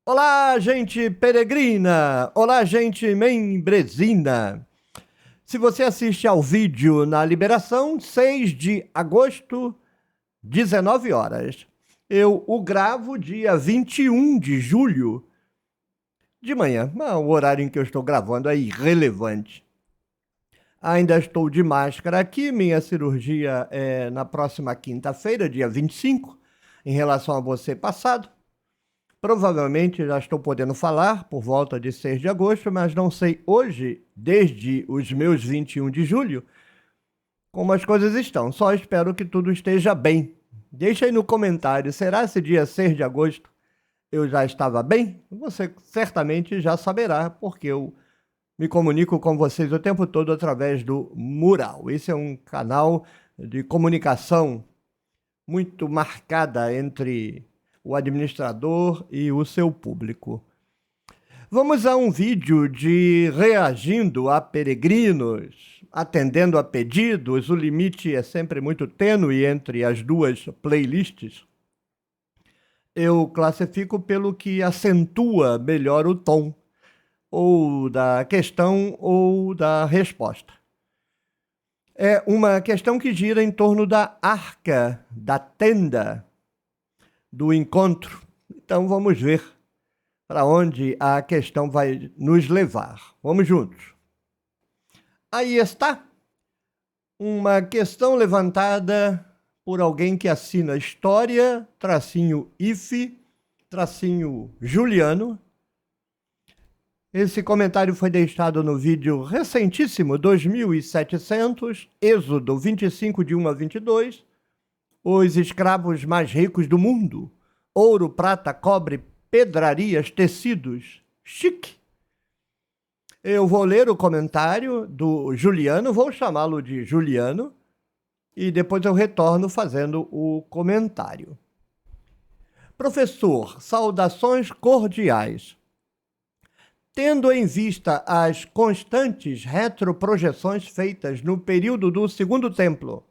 Olá, gente peregrina! Olá, gente membrezina! Se você assiste ao vídeo na Liberação, 6 de agosto, 19 horas. Eu o gravo dia 21 de julho, de manhã. O horário em que eu estou gravando é irrelevante. Ainda estou de máscara aqui, minha cirurgia é na próxima quinta-feira, dia 25, em relação a você passado. Provavelmente já estou podendo falar por volta de 6 de agosto, mas não sei hoje, desde os meus 21 de julho, como as coisas estão. Só espero que tudo esteja bem. Deixa aí no comentário, será esse dia 6 de agosto eu já estava bem? Você certamente já saberá, porque eu me comunico com vocês o tempo todo através do Mural. Esse é um canal de comunicação muito marcada entre o administrador e o seu público. Vamos a um vídeo de reagindo a peregrinos, atendendo a pedidos. O limite é sempre muito tênue entre as duas playlists. Eu classifico pelo que acentua melhor o tom, ou da questão ou da resposta. É uma questão que gira em torno da arca, da tenda, do encontro. Então vamos ver para onde a questão vai nos levar. Vamos juntos. Aí está uma questão levantada por alguém que assina História, _if, Juliano. Esse comentário foi deixado no vídeo recentíssimo, 2700, Êxodo 25 de 1 a 22, os escravos mais ricos do mundo, ouro, prata, cobre, pedrarias, tecidos, chique. Eu vou ler o comentário do Juliano, vou chamá-lo de Juliano, e depois eu retorno fazendo o comentário. Professor, saudações cordiais. Tendo em vista as constantes retroprojeções feitas no período do Segundo Templo,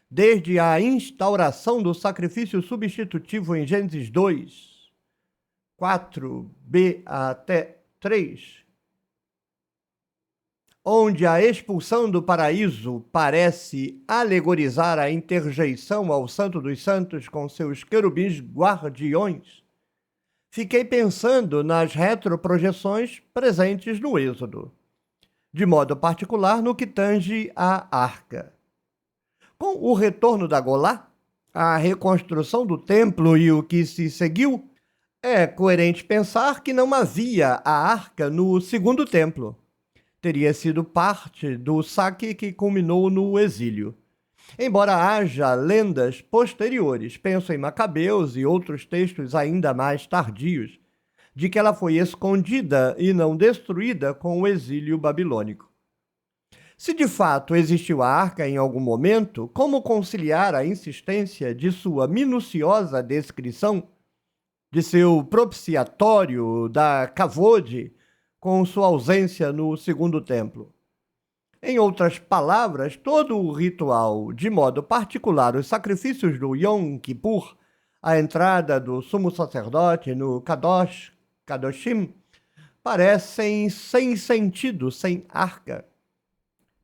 desde a instauração do sacrifício substitutivo em Gênesis 2, 4b até 3, onde a expulsão do paraíso parece alegorizar a interjeição ao Santo dos Santos com seus querubins guardiões, fiquei pensando nas retroprojeções presentes no Êxodo, de modo particular no que tange à arca. Com o retorno da Golá, a reconstrução do templo e o que se seguiu, é coerente pensar que não havia a arca no segundo templo. Teria sido parte do saque que culminou no exílio. Embora haja lendas posteriores, penso em Macabeus e outros textos ainda mais tardios, de que ela foi escondida e não destruída com o exílio babilônico. Se de fato existiu a arca em algum momento, como conciliar a insistência de sua minuciosa descrição, de seu propiciatório da Kavod, com sua ausência no segundo templo? Em outras palavras, todo o ritual, de modo particular os sacrifícios do Yom Kippur, a entrada do sumo sacerdote no Kadoshim, parecem sem sentido, sem arca.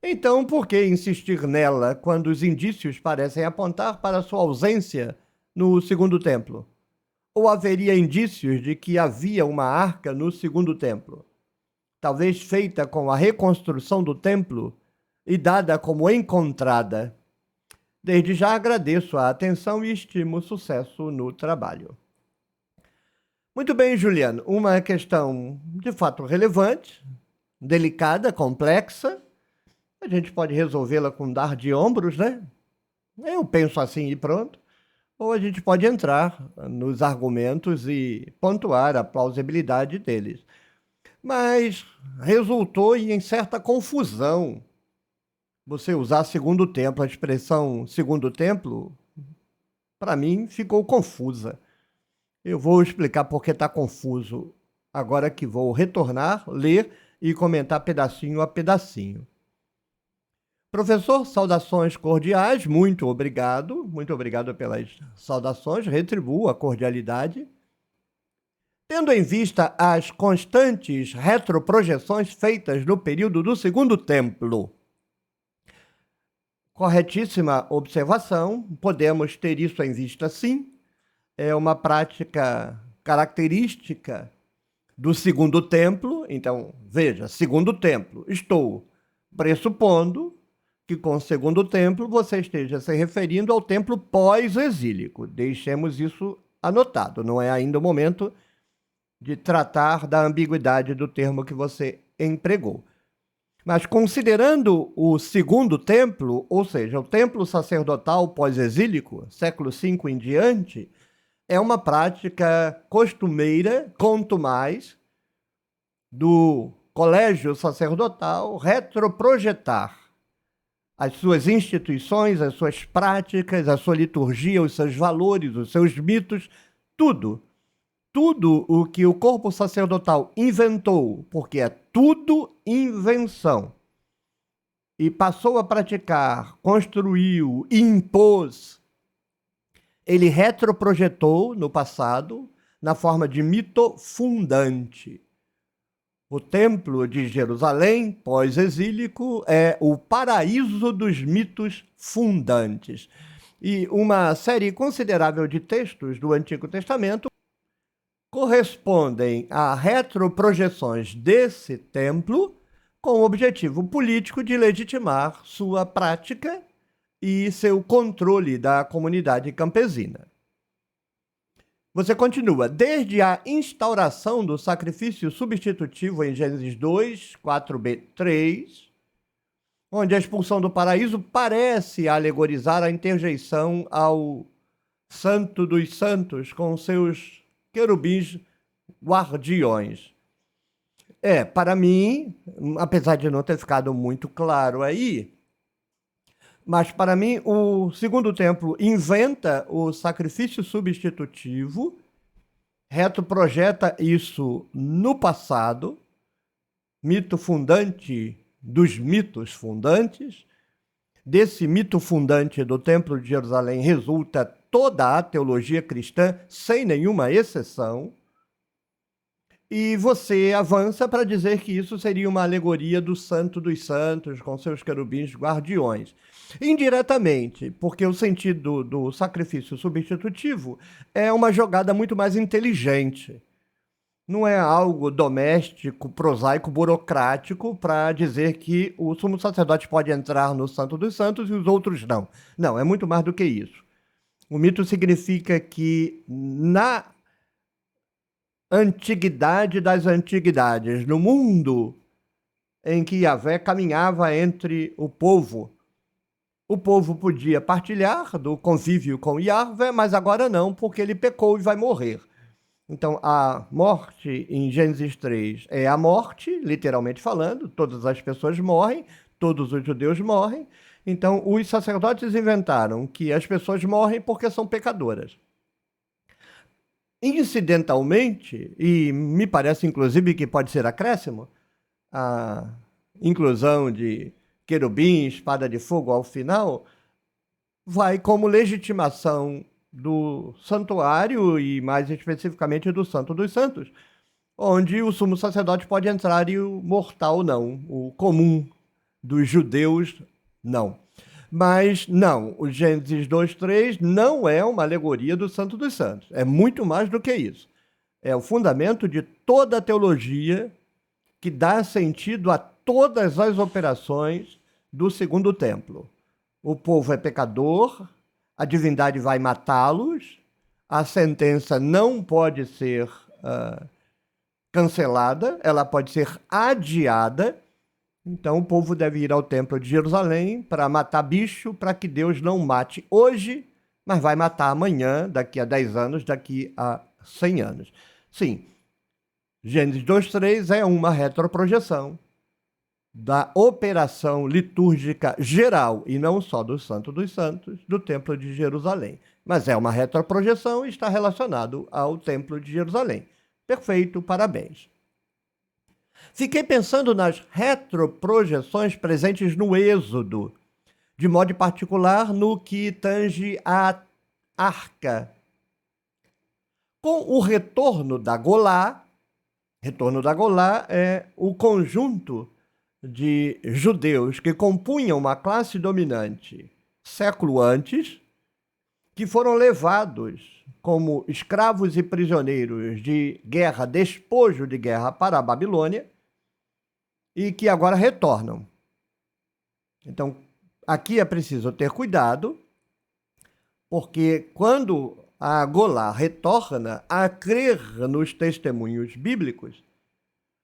Então, por que insistir nela quando os indícios parecem apontar para sua ausência no segundo templo? Ou haveria indícios de que havia uma arca no segundo templo? Talvez feita com a reconstrução do templo e dada como encontrada. Desde já agradeço a atenção e estimo sucesso no trabalho. Muito bem, Juliano, uma questão de fato relevante, delicada, complexa. A gente pode resolvê-la com dar de ombros, né? Eu penso assim e pronto. Ou a gente pode entrar nos argumentos e pontuar a plausibilidade deles. Mas resultou em certa confusão você usar segundo templo. A expressão segundo templo, para mim, ficou confusa. Eu vou explicar por que está confuso agora que vou retornar, ler e comentar pedacinho a pedacinho. Professor, saudações cordiais, muito obrigado pelas saudações, retribuo a cordialidade. Tendo em vista as constantes retroprojeções feitas no período do Segundo Templo. Corretíssima observação, podemos ter isso em vista sim. É uma prática característica do Segundo Templo. Então, veja, Segundo Templo, estou pressupondo que com o Segundo Templo você esteja se referindo ao templo pós-exílico. Deixemos isso anotado, não é ainda o momento de tratar da ambiguidade do termo que você empregou. Mas considerando o Segundo Templo, ou seja, o templo sacerdotal pós-exílico, século V em diante, é uma prática costumeira, quanto mais, do colégio sacerdotal retroprojetar as suas instituições, as suas práticas, a sua liturgia, os seus valores, os seus mitos, tudo o que o corpo sacerdotal inventou, porque é tudo invenção, e passou a praticar, construiu, impôs, ele retroprojetou no passado na forma de mito fundante. O Templo de Jerusalém, pós-exílico, é o paraíso dos mitos fundantes. E uma série considerável de textos do Antigo Testamento correspondem a retroprojeções desse templo com o objetivo político de legitimar sua prática e seu controle da comunidade campesina. Você continua. Desde a instauração do sacrifício substitutivo em Gênesis 2, 4b, 3, onde a expulsão do paraíso parece alegorizar a interjeição ao Santo dos Santos com seus querubins guardiões. Para mim, apesar de não ter ficado muito claro aí, mas para mim o Segundo Templo inventa o sacrifício substitutivo, retroprojeta isso no passado, mito fundante dos mitos fundantes. Desse mito fundante do Templo de Jerusalém resulta toda a teologia cristã, sem nenhuma exceção, e você avança para dizer que isso seria uma alegoria do Santo dos Santos, com seus querubins guardiões. Indiretamente, porque o sentido do sacrifício substitutivo é uma jogada muito mais inteligente. Não é algo doméstico, prosaico, burocrático para dizer que o sumo sacerdote pode entrar no Santo dos Santos e os outros não. Não, é muito mais do que isso. O mito significa que na antiguidade das antiguidades, no mundo em que Yahvé caminhava entre o povo podia partilhar do convívio com Yahvé, mas agora não, porque ele pecou e vai morrer. Então, a morte em Gênesis 3 é a morte, literalmente falando, todas as pessoas morrem, todos os judeus morrem. Então, os sacerdotes inventaram que as pessoas morrem porque são pecadoras. Incidentalmente, e me parece inclusive que pode ser acréscimo, a inclusão de querubim, espada de fogo ao final, vai como legitimação do santuário e mais especificamente do Santo dos Santos, onde o sumo sacerdote pode entrar e o mortal não, o comum dos judeus não. Mas não, o Gênesis 2:3 não é uma alegoria do Santo dos Santos, é muito mais do que isso. É o fundamento de toda a teologia que dá sentido a todas as operações do Segundo Templo. O povo é pecador, a divindade vai matá-los, a sentença não pode ser cancelada, ela pode ser adiada. Então o povo deve ir ao Templo de Jerusalém para matar bicho, para que Deus não mate hoje, mas vai matar amanhã, daqui a 10 anos, daqui a 100 anos. Sim, Gênesis 2:3 é uma retroprojeção da operação litúrgica geral, e não só do Santo dos Santos, do Templo de Jerusalém. Mas é uma retroprojeção e está relacionado ao Templo de Jerusalém. Perfeito, parabéns. Fiquei pensando nas retroprojeções presentes no Êxodo, de modo particular no que tange à arca. Com o retorno da Golá é o conjunto de judeus que compunham uma classe dominante século antes, que foram levados como escravos e prisioneiros de guerra, despojo de guerra para a Babilônia, e que agora retornam. Então, aqui é preciso ter cuidado, porque quando a Golá retorna a crer nos testemunhos bíblicos,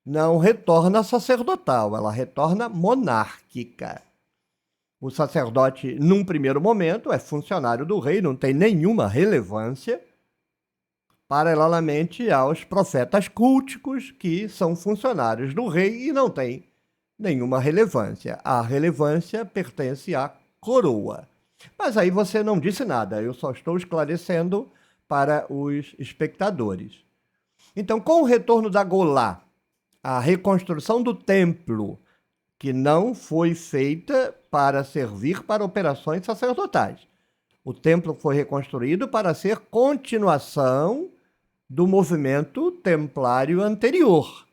não retorna sacerdotal, ela retorna monárquica. O sacerdote, num primeiro momento, é funcionário do rei, não tem nenhuma relevância, paralelamente aos profetas culticos, que são funcionários do rei e não têm nenhuma relevância. A relevância pertence à coroa. Mas aí você não disse nada, eu só estou esclarecendo para os espectadores. Então, com o retorno da Golá, a reconstrução do templo, que não foi feita para servir para operações sacerdotais. O templo foi reconstruído para ser continuação do movimento templário anterior.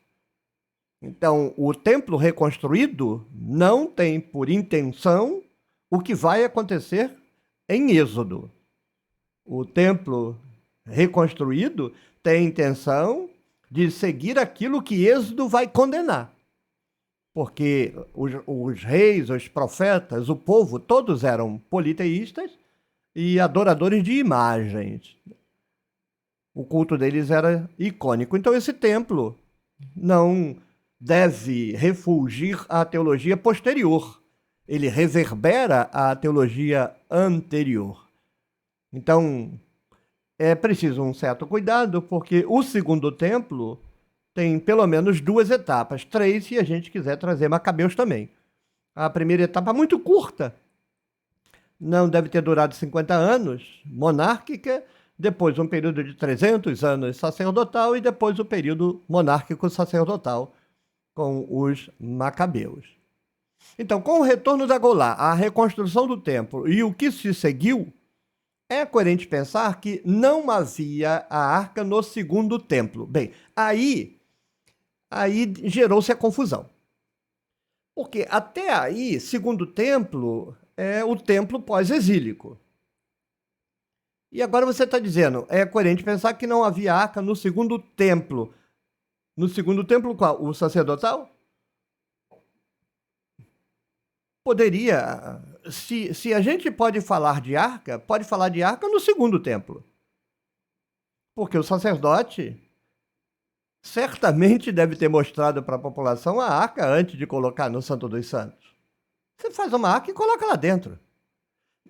Então, o templo reconstruído não tem por intenção o que vai acontecer em Êxodo. O templo reconstruído tem a intenção de seguir aquilo que Êxodo vai condenar. Porque os reis, os profetas, o povo, todos eram politeístas e adoradores de imagens. O culto deles era icônico. Então, esse templo não deve refulgir a teologia posterior. Ele reverbera a teologia anterior. Então, é preciso um certo cuidado, porque o segundo templo tem pelo menos 2 etapas, 3 se a gente quiser trazer Macabeus também. A primeira etapa muito curta, não deve ter durado 50 anos, monárquica, depois um período de 300 anos sacerdotal e depois o período monárquico sacerdotal com os Macabeus. Então, com o retorno da Golá, a reconstrução do templo e o que se seguiu, é coerente pensar que não havia a arca no segundo templo. Bem, aí gerou-se a confusão. Porque até aí, segundo templo, é o templo pós-exílico. E agora você está dizendo, é coerente pensar que não havia arca no segundo templo. No segundo templo qual? O sacerdotal? Poderia, se a gente pode falar de arca no segundo templo. Porque o sacerdote certamente deve ter mostrado para a população a arca antes de colocar no Santo dos Santos. Você faz uma arca e coloca lá dentro.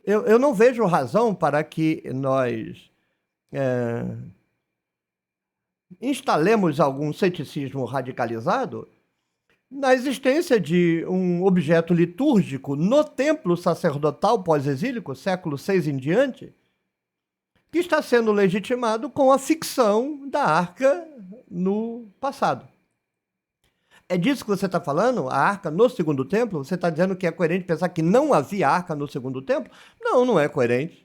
Eu não vejo razão para que nós instalemos algum ceticismo radicalizado na existência de um objeto litúrgico no templo sacerdotal pós-exílico, século VI em diante, que está sendo legitimado com a ficção da arca no passado. É disso que você está falando? A arca no segundo templo? Você está dizendo que é coerente pensar que não havia arca no segundo templo? Não, não é coerente.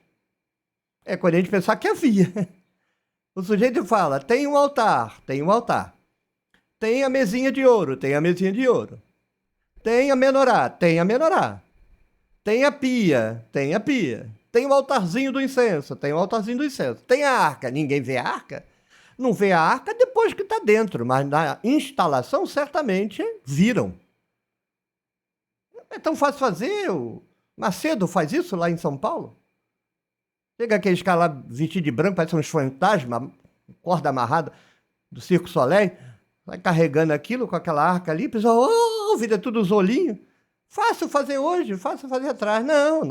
É coerente pensar que havia. O sujeito fala, tem um altar, tem um altar. Tem a mesinha de ouro, tem a mesinha de ouro. Tem a menorá, tem a menorá. Tem a pia, tem a pia. Tem o altarzinho do incenso, tem o altarzinho do incenso. Tem a arca, ninguém vê a arca? Não vê a arca depois que está dentro, mas na instalação certamente viram. É tão fácil fazer. O Macedo faz isso lá em São Paulo. Chega aqueles caras lá vestidos de branco, parece uns fantasmas, corda amarrada do Circo Soleil, vai carregando aquilo com aquela arca ali, o pessoal, vida tudo zolinho. Fácil fazer hoje, fácil fazer atrás. Não,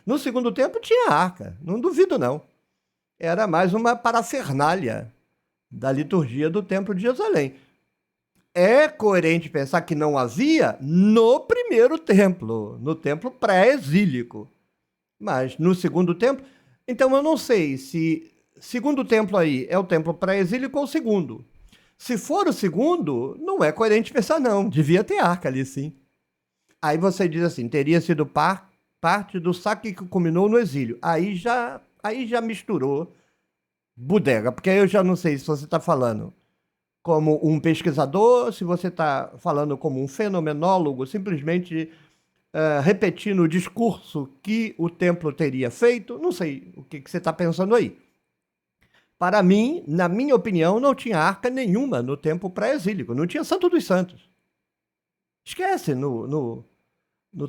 no segundo tempo tinha arca, não duvido não. Era mais uma parafernália da liturgia do Templo de Jerusalém. É coerente pensar que não havia no primeiro templo, no templo pré-exílico. Mas no segundo templo... Então eu não sei se segundo templo aí é o templo pré-exílico ou o segundo. Se for o segundo, não é coerente pensar não. Devia ter arca ali, sim. Aí você diz assim, teria sido parte do saque que culminou no exílio. Aí já misturou bodega, porque aí eu já não sei se você está falando como um pesquisador, se você está falando como um fenomenólogo, simplesmente repetindo o discurso que o templo teria feito, não sei o que você está pensando aí. Para mim, na minha opinião, não tinha arca nenhuma no templo pré-exílico, não tinha Santo dos Santos. Esquece, no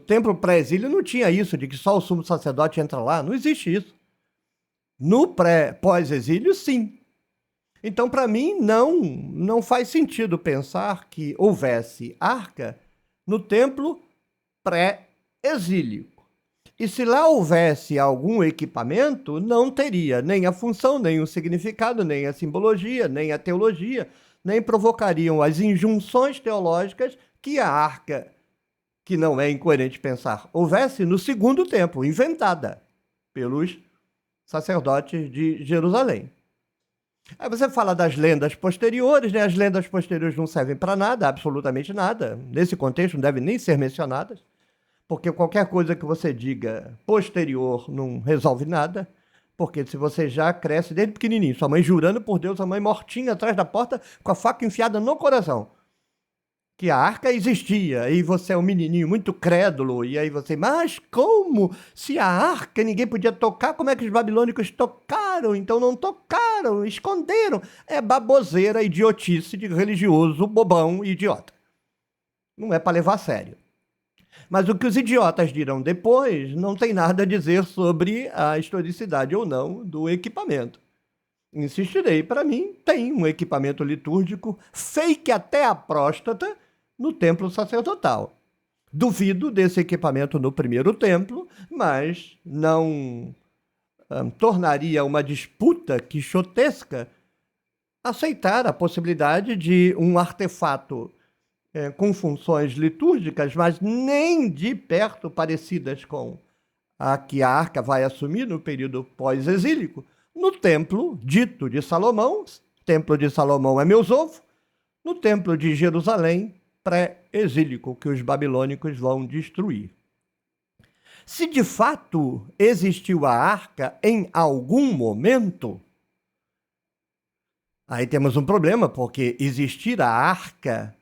templo pré-exílio não tinha isso de que só o sumo sacerdote entra lá, não existe isso. No pós-exílio, sim. Então, para mim, não faz sentido pensar que houvesse arca no templo pré-exílico. E se lá houvesse algum equipamento, não teria nem a função, nem o significado, nem a simbologia, nem a teologia, nem provocariam as injunções teológicas que a arca, que não é incoerente pensar, houvesse no segundo templo, inventada pelos sacerdotes de Jerusalém. Aí você fala das lendas posteriores, né? As lendas posteriores não servem para nada, absolutamente nada. Nesse contexto não devem nem ser mencionadas, porque qualquer coisa que você diga posterior não resolve nada, porque se você já cresce desde pequenininho, sua mãe jurando por Deus, a mãe mortinha atrás da porta com a faca enfiada no coração, que a arca existia, e você é um menininho muito crédulo, e aí você, mas como? Se a arca ninguém podia tocar, como é que os babilônicos tocaram? Então não tocaram, esconderam. É baboseira, idiotice de religioso, bobão e idiota. Não é para levar a sério. Mas o que os idiotas dirão depois não tem nada a dizer sobre a historicidade ou não do equipamento. Insistirei, para mim, tem um equipamento litúrgico fake até a próstata no templo sacerdotal. Duvido desse equipamento no primeiro templo, mas não tornaria uma disputa quixotesca aceitar a possibilidade de um artefato com funções litúrgicas, mas nem de perto parecidas com a que a arca vai assumir no período pós-exílico, no templo dito de Salomão, templo de Salomão é Mesofo, no templo de Jerusalém, pré-exílico, que os babilônicos vão destruir. Se de fato existiu a arca em algum momento, aí temos um problema, porque existir a arca,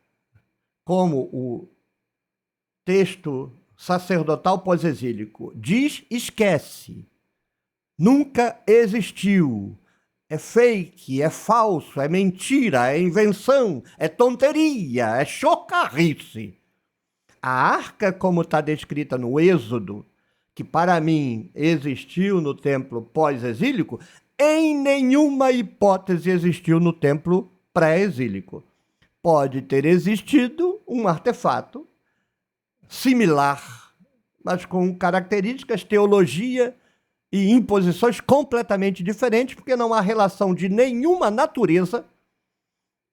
como o texto sacerdotal pós-exílico diz, esquece. Nunca existiu. É fake, é falso, é mentira, é invenção, é tonteria, é chocarrice. A arca, como está descrita no Êxodo, que para mim existiu no templo pós-exílico, em nenhuma hipótese existiu no templo pré-exílico. Pode ter existido um artefato similar, mas com características, teologia e imposições completamente diferentes, porque não há relação de nenhuma natureza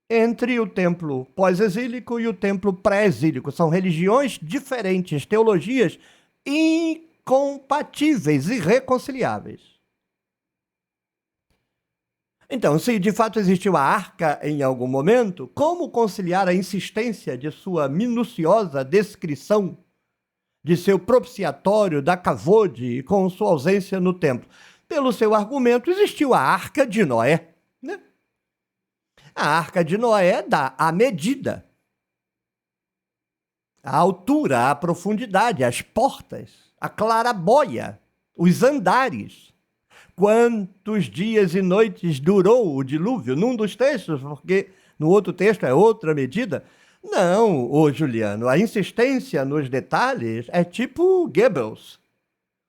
entre o templo pós-exílico e o templo pré-exílico. São religiões diferentes, teologias incompatíveis, irreconciliáveis. Então, se de fato existiu a arca em algum momento, como conciliar a insistência de sua minuciosa descrição de seu propiciatório da Kavod com sua ausência no templo? Pelo seu argumento, existiu a Arca de Noé, né? A Arca de Noé dá a medida, a altura, a profundidade, as portas, a clarabóia, os andares. Quantos dias e noites durou o dilúvio? Num dos textos, porque no outro texto é outra medida. Não, ô Juliano, a insistência nos detalhes é tipo Goebbels.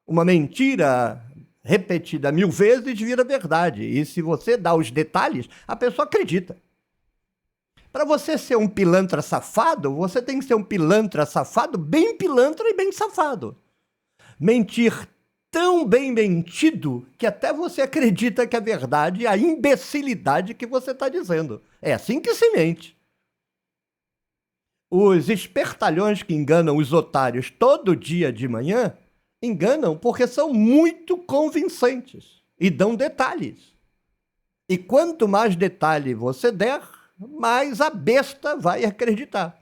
Uma mentira repetida 1000 vezes vira verdade. E se você dá os detalhes, a pessoa acredita. Para você ser um pilantra safado, você tem que ser um pilantra safado, bem pilantra e bem safado. Mentir tão bem mentido que até você acredita que é verdade a imbecilidade que você está dizendo. É assim que se mente. Os espertalhões que enganam os otários todo dia de manhã, enganam porque são muito convincentes e dão detalhes. E quanto mais detalhe você der, mais a besta vai acreditar.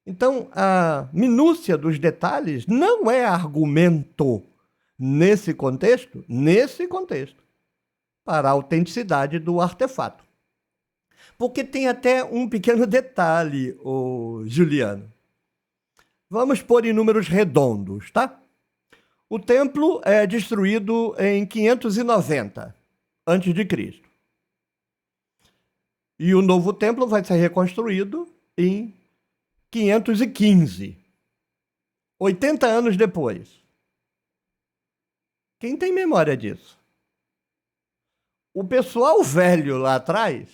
Então, a minúcia dos detalhes não é argumento nesse contexto. Nesse contexto. para a autenticidade do artefato. Porque tem até um pequeno detalhe, Juliano. Vamos pôr em números redondos, tá? O templo é destruído em 590 a.C. E o novo templo vai ser reconstruído em 515, 80 anos depois. Quem tem memória disso? O pessoal velho lá atrás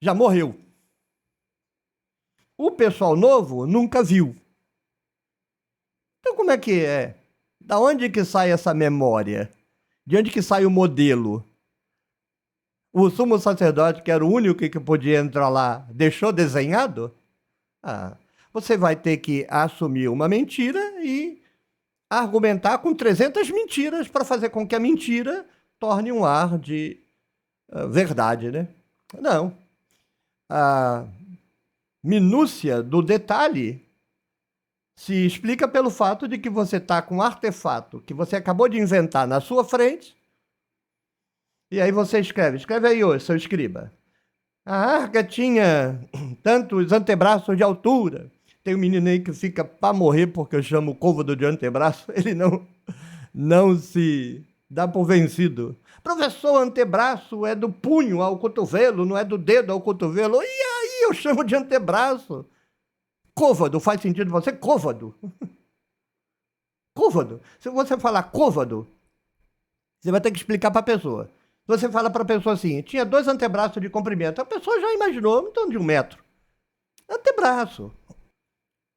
já morreu. O pessoal novo nunca viu. Então como é que é? Da onde que sai essa memória? De onde que sai o modelo? O sumo sacerdote, que era o único que podia entrar lá, deixou desenhado? Você vai ter que assumir uma mentira e argumentar com 300 mentiras para fazer com que a mentira torne um ar de verdade, né? Não. A minúcia do detalhe se explica pelo fato de que você está com um artefato que você acabou de inventar na sua frente, e aí você escreve aí, ô, seu escriba. A arca tinha tantos antebraços de altura. Tem um menino aí que fica para morrer porque eu chamo o côvado de antebraço, ele não se dá por vencido. Professor, antebraço é do punho ao cotovelo, não é do dedo ao cotovelo. E aí eu chamo de antebraço. Côvado, faz sentido você? Côvado. Côvado. Se você falar côvado, você vai ter que explicar para a pessoa. Você fala para a pessoa assim, tinha 2 antebraços de comprimento. A pessoa já imaginou, então de 1 metro. Antebraço.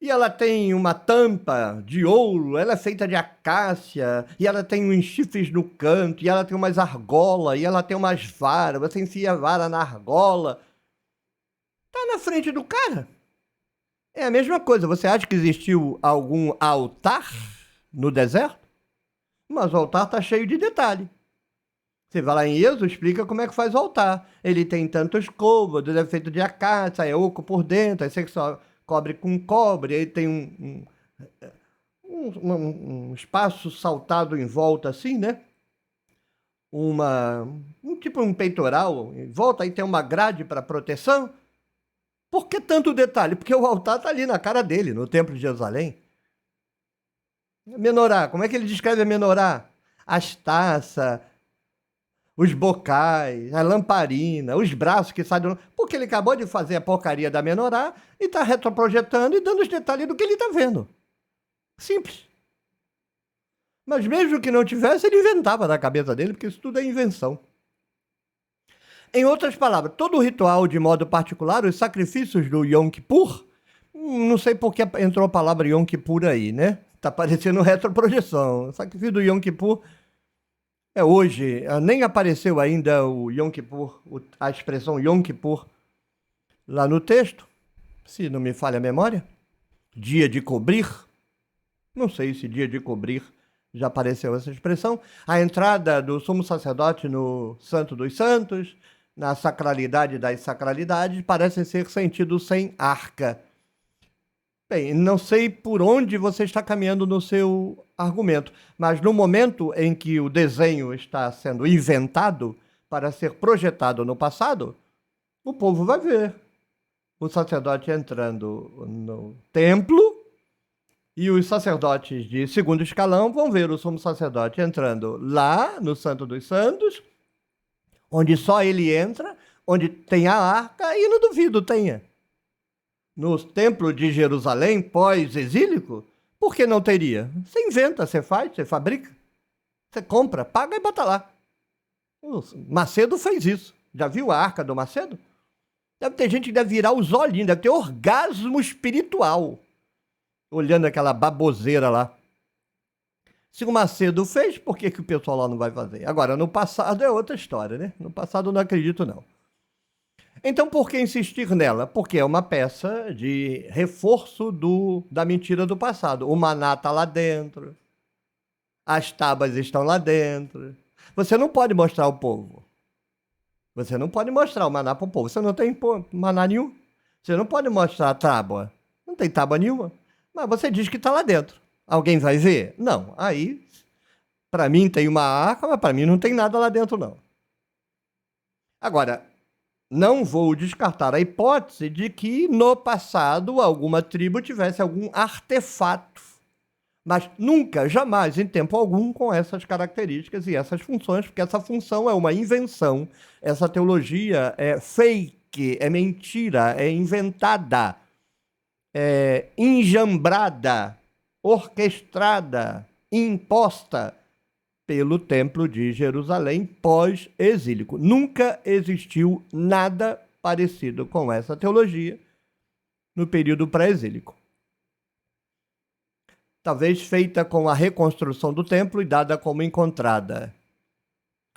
E ela tem uma tampa de ouro, ela é feita de acácia, e ela tem uns chifres no canto, e ela tem umas argolas, e ela tem umas varas, você enfia a vara na argola. Tá na frente do cara. É a mesma coisa, você acha que existiu algum altar no deserto? Mas o altar está cheio de detalhe. Você vai lá em Êxodo, explica como é que faz o altar. Ele tem tantos côvados, é feito de acácia, é oco por dentro, aí você só cobre com cobre, aí tem um espaço saltado em volta assim, né? Tipo um peitoral em volta, aí tem uma grade para proteção. Por que tanto detalhe? Porque o altar está ali na cara dele, no Templo de Jerusalém. Menorá, como é que ele descreve a menorá? As taças, os bocais, a lamparina, os braços que saem do... Porque ele acabou de fazer a porcaria da menorá e está retroprojetando e dando os detalhes do que ele está vendo. Simples. Mas mesmo que não tivesse, ele inventava na cabeça dele, porque isso tudo é invenção. Em outras palavras, todo o ritual, de modo particular, os sacrifícios do Yom Kippur, não sei por que entrou a palavra Yom Kippur aí, né? Está parecendo retroprojeção. O sacrifício do Yom Kippur é hoje, nem apareceu ainda o Yom Kippur, a expressão Yom Kippur lá no texto, se não me falha a memória. Dia de cobrir. Não sei se dia de cobrir já apareceu essa expressão. A entrada do sumo sacerdote no Santo dos Santos, na sacralidade das sacralidades, parece ser sentido sem arca. Bem, não sei por onde você está caminhando no seu argumento, mas no momento em que o desenho está sendo inventado para ser projetado no passado, o povo vai ver o sacerdote entrando no templo e os sacerdotes de segundo escalão vão ver o sumo sacerdote entrando lá no Santo dos Santos, onde só ele entra, onde tem a arca, e não duvido tenha. No templo de Jerusalém, pós-exílico, por que não teria? Você inventa, você faz, você fabrica, você compra, paga e bota lá. O Macedo fez isso. Já viu a arca do Macedo? Deve ter gente que deve virar os olhinhos, deve ter orgasmo espiritual, olhando aquela baboseira lá. Se o Macedo fez, por que o pessoal lá não vai fazer? Agora, no passado é outra história, né? No passado eu não acredito, não. Então, por que insistir nela? Porque é uma peça de reforço da mentira do passado. O maná está lá dentro, as tábuas estão lá dentro. Você não pode mostrar ao povo. Você não pode mostrar o maná para o povo. Você não tem maná nenhum. Você não pode mostrar a tábua. Não tem tábua nenhuma. Mas você diz que está lá dentro. Alguém vai ver? Não. Aí Para mim tem uma arca, mas para mim não tem nada lá dentro, não. Agora, não vou descartar a hipótese de que no passado alguma tribo tivesse algum artefato, mas nunca, jamais, em tempo algum, com essas características e essas funções, porque essa função é uma invenção, essa teologia é fake, é mentira, é inventada, é enjambrada, orquestrada, imposta pelo Templo de Jerusalém pós-exílico. Nunca existiu nada parecido com essa teologia no período pré-exílico. Talvez feita com a reconstrução do templo e dada como encontrada.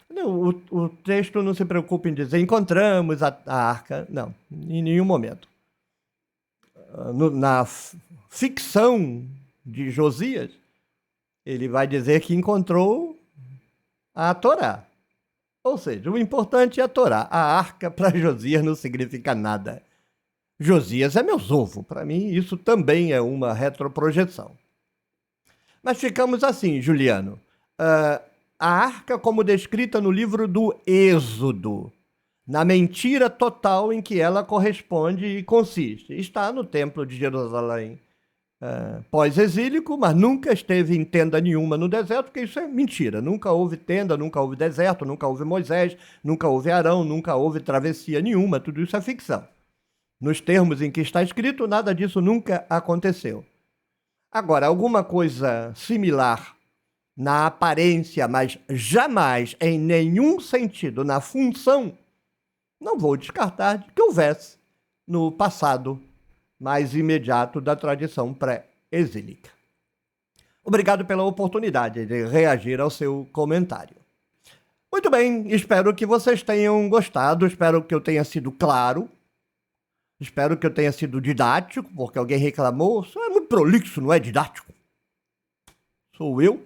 Não, o texto não se preocupa em dizer encontramos a arca. Não, em nenhum momento. Na ficção de Josias, ele vai dizer que encontrou a Torá. Ou seja, o importante é a Torá. A arca para Josias não significa nada. Josias é meus ovos. Para mim, isso também é uma retroprojeção. Mas ficamos assim, Juliano. A arca como descrita no livro do Êxodo, na mentira total em que ela corresponde e consiste. Está no Templo de Jerusalém pós-exílico, mas nunca esteve em tenda nenhuma no deserto, porque isso é mentira. Nunca houve tenda, nunca houve deserto, nunca houve Moisés, nunca houve Arão, nunca houve travessia nenhuma. Tudo isso é ficção. Nos termos em que está escrito, nada disso nunca aconteceu. Agora, alguma coisa similar na aparência, mas jamais em nenhum sentido na função, não vou descartar de que houvesse no passado mais imediato da tradição pré-exílica. Obrigado pela oportunidade de reagir ao seu comentário. Muito bem, espero que vocês tenham gostado, espero que eu tenha sido claro, espero que eu tenha sido didático, porque alguém reclamou, isso é muito prolixo, não é didático? Sou eu.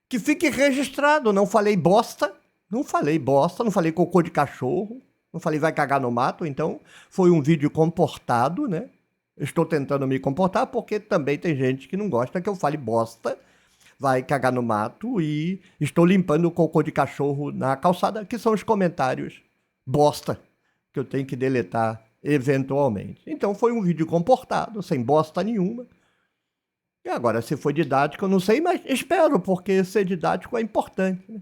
Que fique registrado, não falei bosta, não falei cocô de cachorro, não falei vai cagar no mato, então foi um vídeo comportado, né? Estou tentando me comportar porque também tem gente que não gosta que eu fale bosta, vai cagar no mato e estou limpando o cocô de cachorro na calçada, que são os comentários bosta que eu tenho que deletar eventualmente. Então foi um vídeo comportado, sem bosta nenhuma. E agora, se foi didático, eu não sei, mas espero, porque ser didático é importante, né?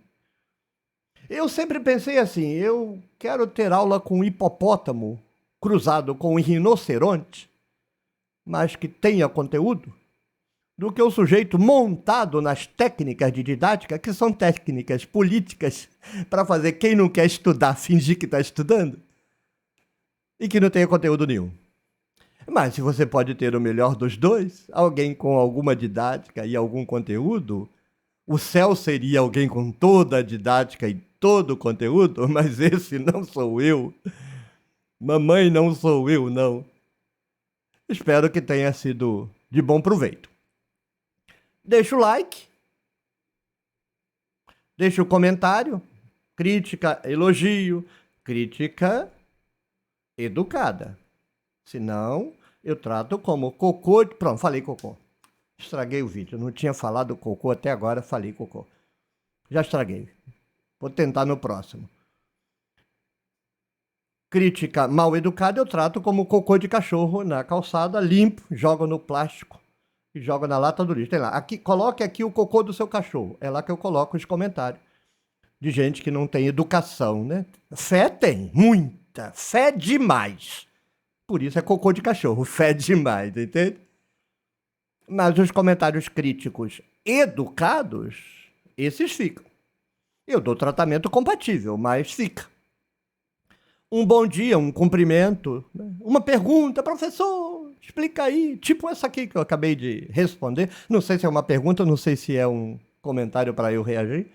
Eu sempre pensei assim, eu quero ter aula com um hipopótamo cruzado com um rinoceronte, mas que tenha conteúdo, do que o sujeito montado nas técnicas de didática, que são técnicas políticas para fazer quem não quer estudar fingir que está estudando e que não tenha conteúdo nenhum. Mas se você pode ter o melhor dos dois, alguém com alguma didática e algum conteúdo, o céu seria alguém com toda a didática e todo o conteúdo, mas esse não sou eu. Mamãe, não sou eu, não. Espero que tenha sido de bom proveito. Deixa o like, deixa o comentário, crítica, elogio, crítica educada. Senão, eu trato como cocô. Pronto, falei cocô. Estraguei o vídeo. Não tinha falado cocô até agora, falei cocô. Já estraguei. Vou tentar no próximo. Crítica mal educada eu trato como cocô de cachorro na calçada, limpo, jogo no plástico e jogo na lata do lixo. Tem lá, aqui, coloque aqui o cocô do seu cachorro. É lá que eu coloco os comentários de gente que não tem educação, né? Fé tem, muita, fé demais. Por isso é cocô de cachorro, fé demais, entende? Mas os comentários críticos educados, esses ficam. Eu dou tratamento compatível, mas fica. Um bom dia, um cumprimento, né? Uma pergunta, professor, explica aí. Tipo essa aqui que eu acabei de responder. Não sei se é uma pergunta, não sei se é um comentário para eu reagir.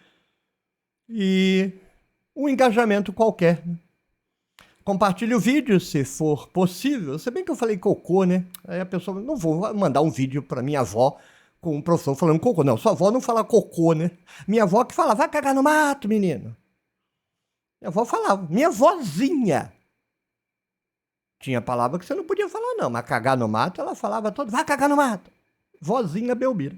E um engajamento qualquer, né? Compartilhe o vídeo, se for possível. Se bem que eu falei cocô, né? Aí a pessoa, não vou mandar um vídeo para minha avó com um professor falando cocô. Não, sua avó não fala cocô, né? Minha avó que fala, vai cagar no mato, menino. Minha avó falava, minha vozinha. Tinha palavra que você não podia falar, não, mas cagar no mato, ela falava todo, vai cagar no mato. Vozinha Belmira.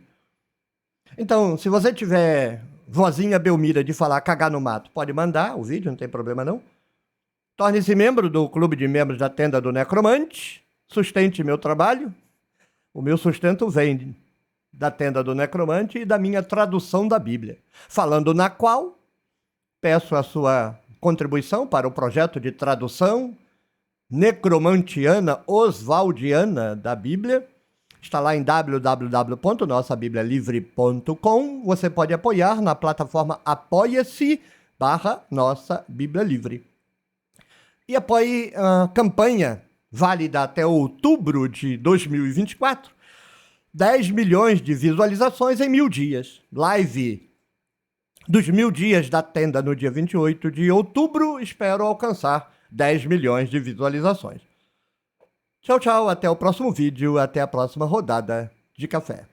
Então, se você tiver vozinha Belmira de falar cagar no mato, pode mandar o vídeo, não tem problema não. Torne-se membro do clube de membros da Tenda do Necromante. Sustente meu trabalho. O meu sustento vem da Tenda do Necromante e da minha tradução da Bíblia, falando na qual peço a sua contribuição para o projeto de tradução necromantiana oswaldiana da Bíblia. Está lá em www.nossabiblialivre.com. Você pode apoiar na plataforma apoia-se/Nossa Bíblia Livre. E apoie a campanha válida até outubro de 2024. 10 milhões de visualizações em 1000 dias. Live dos 1000 dias da tenda no dia 28 de outubro. Espero alcançar 10 milhões de visualizações. Tchau, tchau. Até o próximo vídeo. Até a próxima rodada de café.